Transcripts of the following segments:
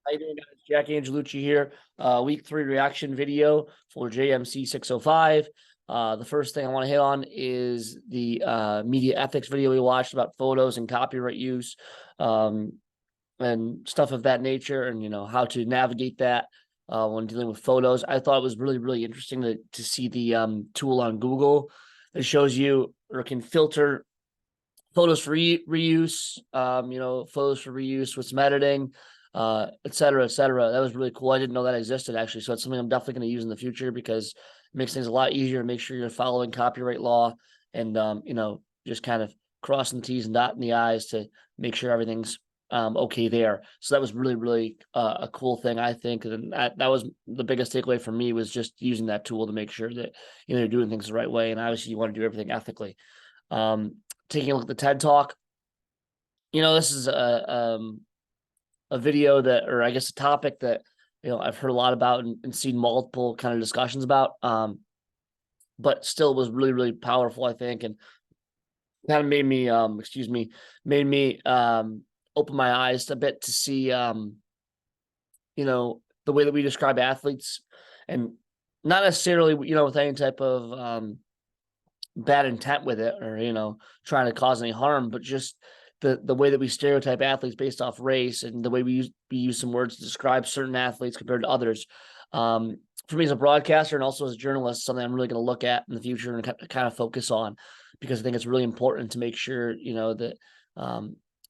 How you doing, guys? Jack Angelucci here. Week 3 reaction video for JMC 605. The first thing I want to hit on is the media ethics video we watched about photos and copyright use, um, and stuff of that nature, and how to navigate that when dealing with photos. I thought it was really interesting to see the tool on Google that shows you or can filter photos for reuse, photos for reuse with some editing, et cetera, et cetera. That was really cool. I didn't know that existed actually. So it's something I'm definitely going to use in the future because it makes things a lot easier to make sure you're following copyright law and, just kind of crossing the T's and dotting the I's to make sure everything's okay there. So that was really a cool thing, I think. And that was the biggest takeaway for me, was just using that tool to make sure that, you're doing things the right way. And obviously you want to do everything ethically. Taking a look at the TED Talk, this is a video that, or I guess a topic that, I've heard a lot about and seen multiple kind of discussions about, but still was really powerful, I think, and kind of made me, open my eyes a bit to see, the way that we describe athletes, and not necessarily, with any type of bad intent with it, or trying to cause any harm, but just the way that we stereotype athletes based off race, and the way we use some words to describe certain athletes compared to others. For me as a broadcaster and also as a journalist, something I'm really going to look at in the future and kind of focus on, because I think it's really important to make sure that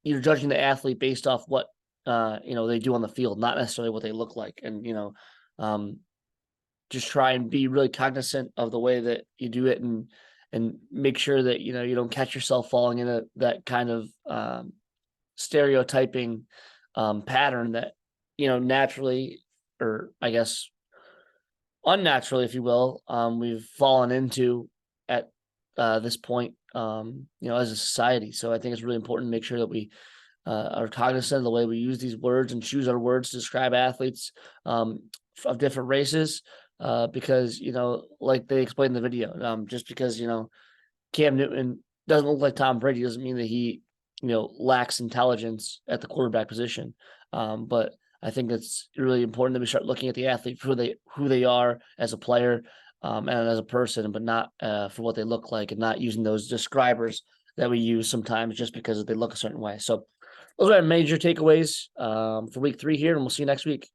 you're judging the athlete based off what they do on the field, not necessarily what they look like. And just try and be really cognizant of the way that you do it, and make sure that you don't catch yourself falling into that kind of stereotyping pattern that naturally, or I guess unnaturally, if you will, we've fallen into at this point, as a society. So I think it's really important to make sure that we are cognizant of the way we use these words and choose our words to describe athletes of different races. Because like they explained in the video, just because Cam Newton doesn't look like Tom Brady doesn't mean that he lacks intelligence at the quarterback position. But I think it's really important that we start looking at the athlete for who they are as a player, and as a person, but not for what they look like, and not using those describers that we use sometimes just because they look a certain way. So those are our major takeaways for week 3 here, and we'll see you next week.